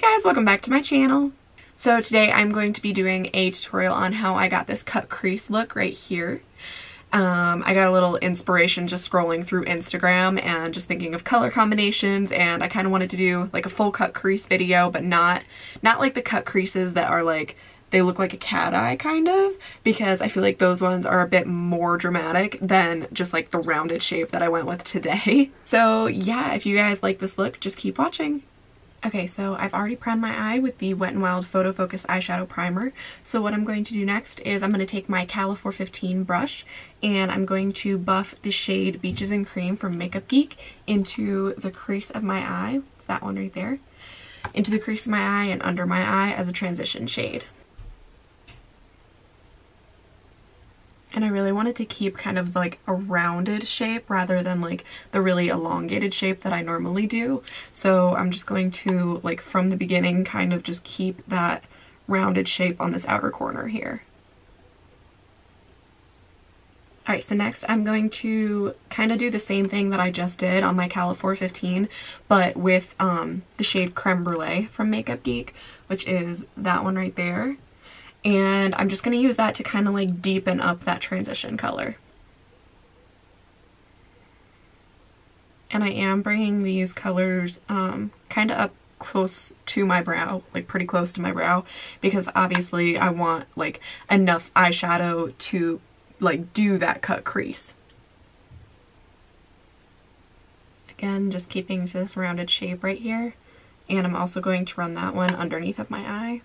guys, welcome back to my channel. So today I'm going to be doing a tutorial on how I got this cut crease look right here. I got a little inspiration just scrolling through Instagram and just thinking of color combinations, and I kind of wanted to do like a full cut crease video, but not like the cut creases that are like, they look like a cat eye kind of, because I feel like those ones are a bit more dramatic than just like the rounded shape that I went with today. So yeah, if you guys like this look, just keep watching. Okay, so I've already primed my eye with the Wet n Wild PhotoFocus eyeshadow primer. So what I'm going to do next is I'm going to take my Cala 415 brush and I'm going to buff the shade Beaches and Cream from Makeup Geek into the crease of my eye, that one right there, into the crease of my eye and under my eye as a transition shade. And I really wanted to keep kind of like a rounded shape rather than like the really elongated shape that I normally do. So I'm just going to, like, from the beginning, kind of just keep that rounded shape on this outer corner here. Alright, so next I'm going to kind of do the same thing that I just did on my Cala 415, but with the shade Creme Brulee from Makeup Geek, which is that one right there. And I'm just going to use that to kind of like deepen up that transition color. And I am bringing these colors kind of up close to my brow, like pretty close to my brow, because obviously I want like enough eyeshadow to like do that cut crease. Again, just keeping to this rounded shape right here. And I'm also going to run that one underneath of my eye.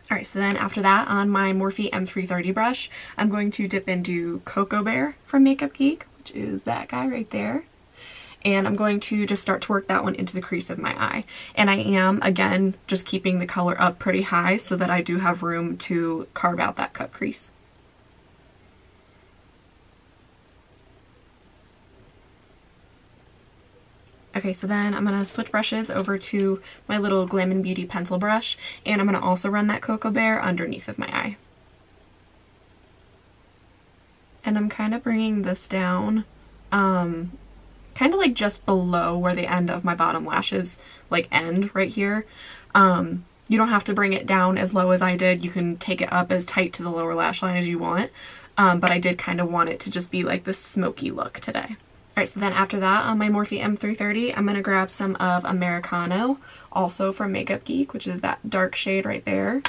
Alright, so then after that, on my Morphe M330 brush, I'm going to dip into Cocoa Bear from Makeup Geek, which is that guy right there. And I'm going to just start to work that one into the crease of my eye. And I am, again, just keeping the color up pretty high so that I do have room to carve out that cut crease. Okay, so then I'm going to switch brushes over to my little Glam & Beauty pencil brush, and I'm going to also run that Cocoa Bear underneath of my eye. And I'm kind of bringing this down, kind of like just below where the end of my bottom lashes like end right here. You don't have to bring it down as low as I did. You can take it up as tight to the lower lash line as you want, but I did kind of want it to just be like this smoky look today. Alright, so then after that, on my Morphe M330, I'm going to grab some of Americano, also from Makeup Geek, which is that dark shade right there.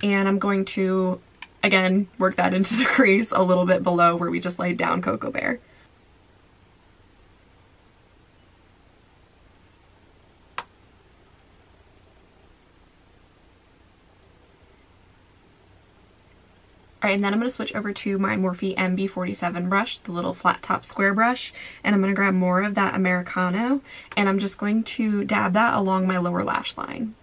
And I'm going to, again, work that into the crease a little bit below where we just laid down Cocoa Bear. Alright, and then I'm going to switch over to my Morphe MB47 brush, the little flat top square brush, and I'm going to grab more of that Americano, and I'm just going to dab that along my lower lash line.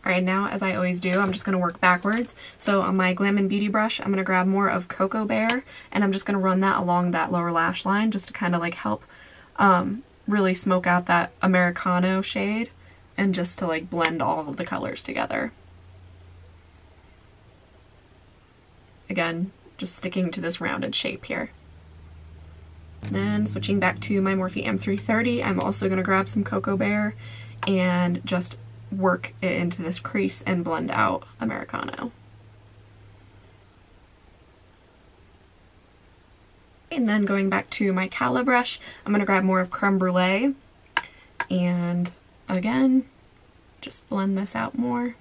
Alright, now as I always do, I'm just going to work backwards. So on my Glam & Beauty brush, I'm going to grab more of Cocoa Bear, and I'm just going to run that along that lower lash line just to kind of like help really smoke out that Americano shade and just to like blend all of the colors together. Again, just sticking to this rounded shape here. And then switching back to my Morphe M330, I'm also going to grab some Cocoa Bear and just work it into this crease and blend out Americano. And then going back to my Cala brush, I'm going to grab more of Creme Brulee and again, just blend this out more.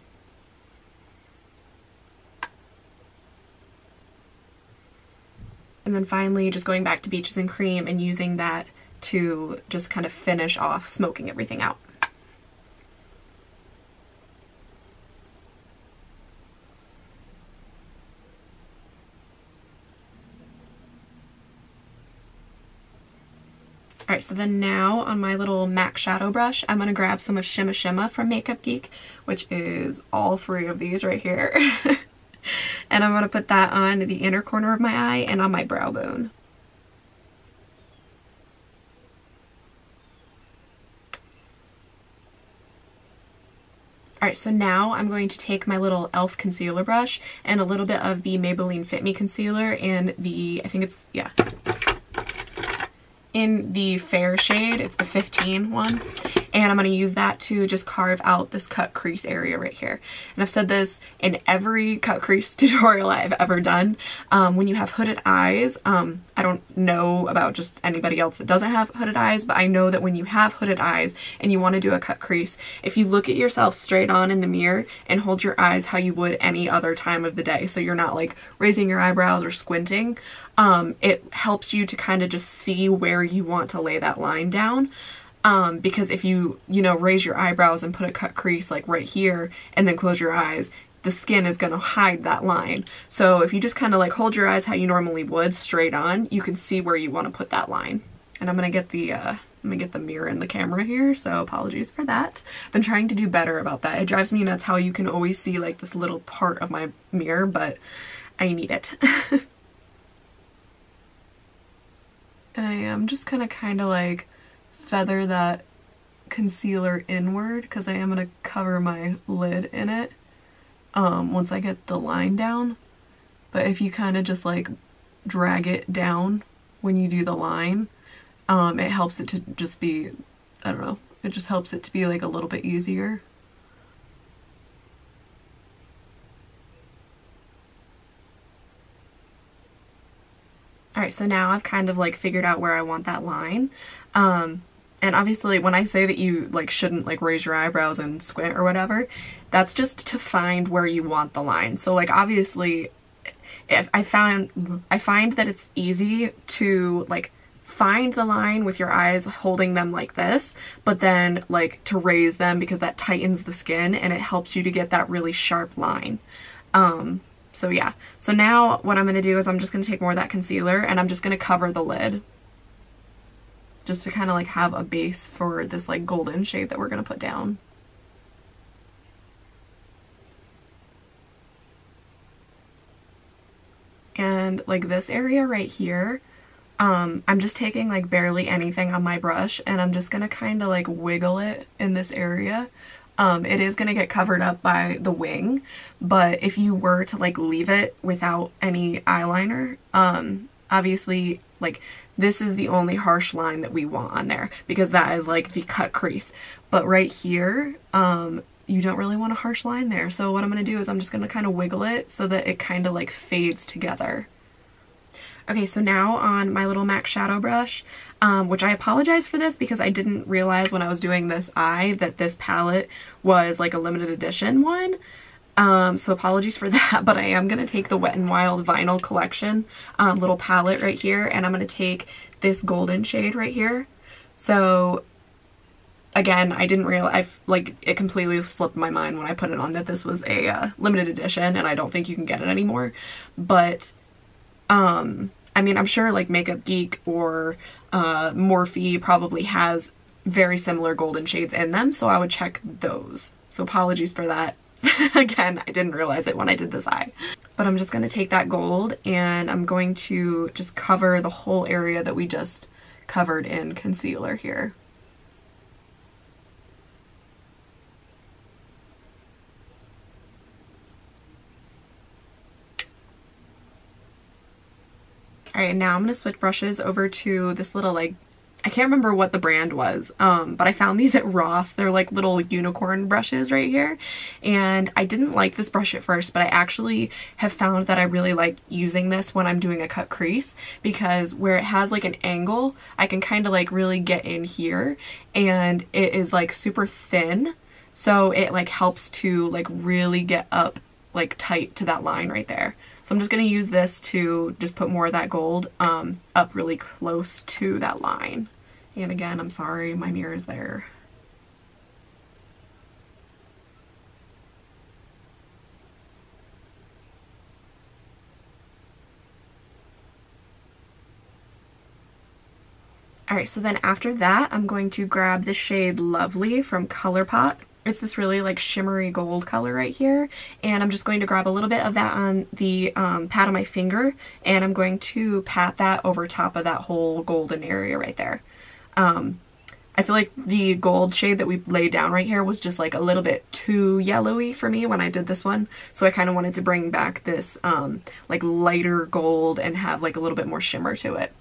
And then finally just going back to Beaches and Cream and using that to just kind of finish off smoking everything out. Alright, so then now on my little MAC shadow brush, I'm going to grab some of Shimma from Makeup Geek, which is all three of these right here. And I'm going to put that on the inner corner of my eye and on my brow bone. Alright, so now I'm going to take my little e.l.f. concealer brush and a little bit of the Maybelline Fit Me Concealer in the, I think it's, yeah, in the fair shade. It's the 15 one. And I'm going to use that to just carve out this cut crease area right here. And I've said this in every cut crease tutorial I've ever done. When you have hooded eyes, I don't know about just anybody else that doesn't have hooded eyes, but I know that when you have hooded eyes and you want to do a cut crease, if you look at yourself straight on in the mirror and hold your eyes how you would any other time of the day, so you're not like raising your eyebrows or squinting, it helps you to kind of just see where you want to lay that line down. Because if you raise your eyebrows and put a cut crease like right here and then close your eyes, the skin is going to hide that line. So if you just kind of like hold your eyes how you normally would straight on, you can see where you want to put that line. And I'm going to get the mirror in the camera here, so apologies for that. I've been trying to do better about that. It drives me nuts how you can always see like this little part of my mirror, but I need it. And I am just gonna kind of like feather that concealer inward because I am going to cover my lid in it once I get the line down. But if you kind of just like drag it down when you do the line, it helps it to just be, I don't know, it just helps it to be like a little bit easier. Alright, so now I've kind of like figured out where I want that line. And obviously when I say that you like shouldn't like raise your eyebrows and squint or whatever, that's just to find where you want the line. So like obviously if I find that it's easy to like find the line with your eyes holding them like this, but then like to raise them because that tightens the skin and it helps you to get that really sharp line. So yeah, so now what I'm going to do is I'm just going to take more of that concealer and I'm just going to cover the lid. Just to kind of like have a base for this like golden shade that we're going to put down. And like this area right here, I'm just taking like barely anything on my brush and I'm just going to kind of like wiggle it in this area. It is going to get covered up by the wing, but if you were to like leave it without any eyeliner, obviously like this is the only harsh line that we want on there because that is like the cut crease. But right here, you don't really want a harsh line there. So what I'm going to do is I'm just going to kind of wiggle it so that it kind of like fades together. Okay, so now on my little MAC shadow brush, which I apologize for this because I didn't realize when I was doing this eye that this palette was like a limited edition one. So apologies for that, but I am going to take the Wet n Wild Vinyl Collection little palette right here, and I'm going to take this golden shade right here. So again, I didn't realize, like, it completely slipped my mind when I put it on that this was a limited edition and I don't think you can get it anymore. But I mean, I'm sure like Makeup Geek or Morphe probably has very similar golden shades in them, so I would check those. So apologies for that. Again, I didn't realize it when I did this eye. But I'm just going to take that gold and I'm going to just cover the whole area that we just covered in concealer here. Alright, now I'm going to switch brushes over to this little like, I can't remember what the brand was, but I found these at Ross. They're like little unicorn brushes right here. And I didn't like this brush at first, but I actually have found that I really like using this when I'm doing a cut crease because where it has like an angle, I can kind of like really get in here and it is like super thin. So it like helps to like really get up like tight to that line right there. So I'm just going to use this to just put more of that gold up really close to that line. And again, I'm sorry, my mirror is there. Alright, so then after that, I'm going to grab the shade Lovely from Colourpop. It's this really like shimmery gold color right here, and I'm just going to grab a little bit of that on the pad of my finger, and I'm going to pat that over top of that whole golden area right there. I feel like the gold shade that we laid down right here was just like a little bit too yellowy for me when I did this one. So I kind of wanted to bring back this like lighter gold and have like a little bit more shimmer to it.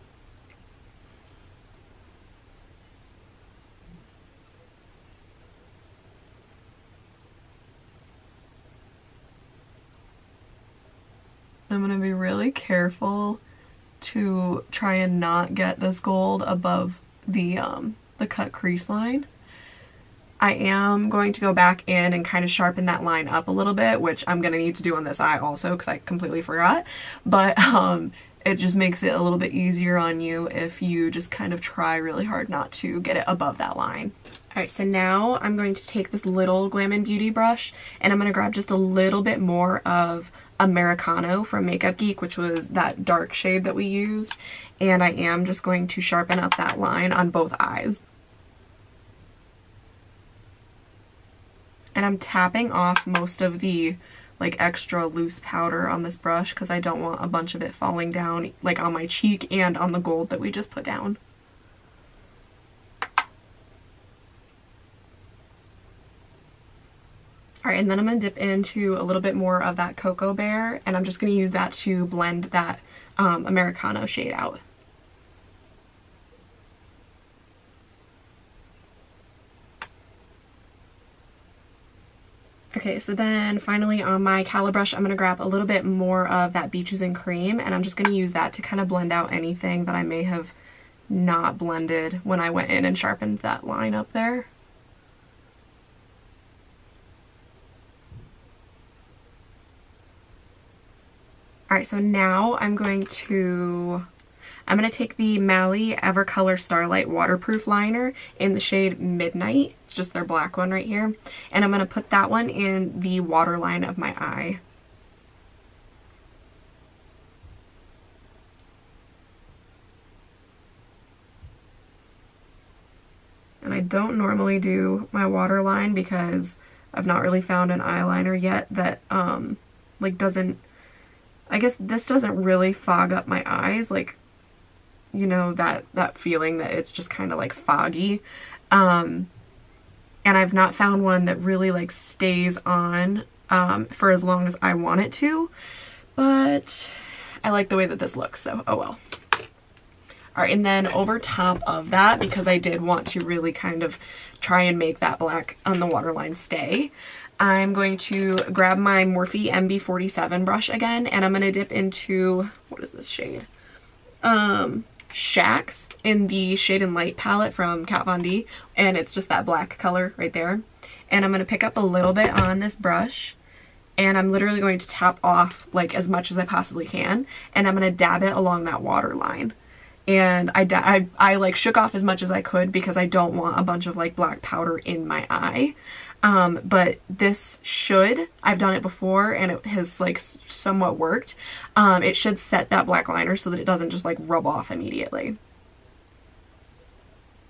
I'm going to be really careful to try and not get this gold above the cut crease line. I am going to go back in and kind of sharpen that line up a little bit, which I'm going to need to do on this eye also because I completely forgot. But it just makes it a little bit easier on you if you just kind of try really hard not to get it above that line. Alright, so now I'm going to take this little Glam & Beauty brush and I'm going to grab just a little bit more of Americano from Makeup Geek, which was that dark shade that we used, and I am just going to sharpen up that line on both eyes. And I'm tapping off most of the like extra loose powder on this brush because I don't want a bunch of it falling down like on my cheek and on the gold that we just put down. Alright, and then I'm going to dip into a little bit more of that Cocoa Bear, and I'm just going to use that to blend that Americano shade out. Okay, so then finally on my Cala brush, I'm going to grab a little bit more of that Beaches and Cream, and I'm just going to use that to kind of blend out anything that I may have not blended when I went in and sharpened that line up there. Alright, so now I'm going to take the Mally Evercolor Starlight Waterproof Liner in the shade Midnight. It's just their black one right here. And I'm going to put that one in the waterline of my eye. And I don't normally do my waterline because I've not really found an eyeliner yet that like doesn't, I guess this doesn't really fog up my eyes, like, you know, that feeling that it's just kind of like foggy. And I've not found one that really like stays on for as long as I want it to, but I like the way that this looks, so oh well. Alright, and then over top of that, because I did want to really kind of try and make that black on the waterline stay, I'm going to grab my Morphe MB47 brush again, and I'm going to dip into, what is this shade? Shacks in the Shade and Light palette from Kat Von D, and it's just that black color right there. And I'm going to pick up a little bit on this brush, and I'm literally going to tap off like as much as I possibly can, and I'm going to dab it along that waterline. And I like shook off as much as I could because I don't want a bunch of like black powder in my eye. But this should, I've done it before and it has like somewhat worked. It should set that black liner so that it doesn't just like rub off immediately.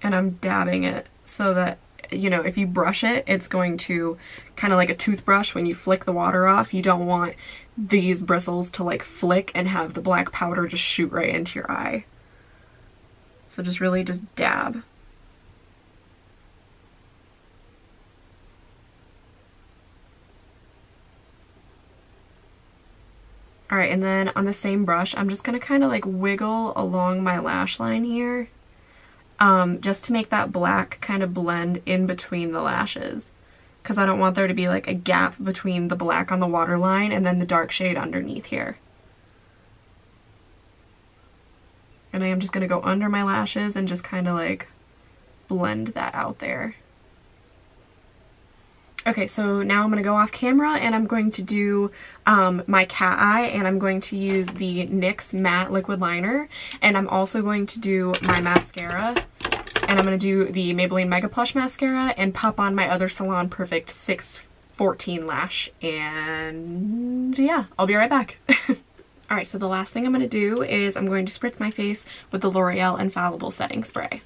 And I'm dabbing it so that, you know, if you brush it, it's going to kind of like a toothbrush when you flick the water off. You don't want these bristles to like flick and have the black powder just shoot right into your eye. So just really just dab. Alright, and then on the same brush, I'm just going to kind of like wiggle along my lash line here, just to make that black kind of blend in between the lashes, because I don't want there to be like a gap between the black on the waterline and then the dark shade underneath here. And I am just going to go under my lashes and just kind of like blend that out there. Okay, so now I'm going to go off camera and I'm going to do my cat eye, and I'm going to use the NYX Matte Liquid Liner, and I'm also going to do my mascara, and I'm going to do the Maybelline Mega Plush Mascara and pop on my other Salon Perfect 614 lash, and yeah, I'll be right back. Alright, so the last thing I'm going to do is I'm going to spritz my face with the Loreal Infallible Setting Spray.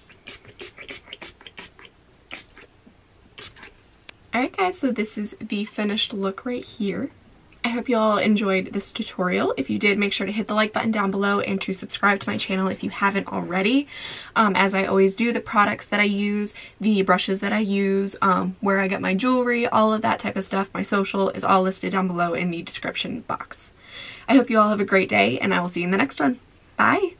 Alright guys, so this is the finished look right here. I hope you all enjoyed this tutorial. If you did, make sure to hit the like button down below and to subscribe to my channel if you haven't already. As I always do, the products that I use, the brushes that I use, where I get my jewelry, all of that type of stuff, my social is all listed down below in the description box. I hope you all have a great day, and I will see you in the next one. Bye!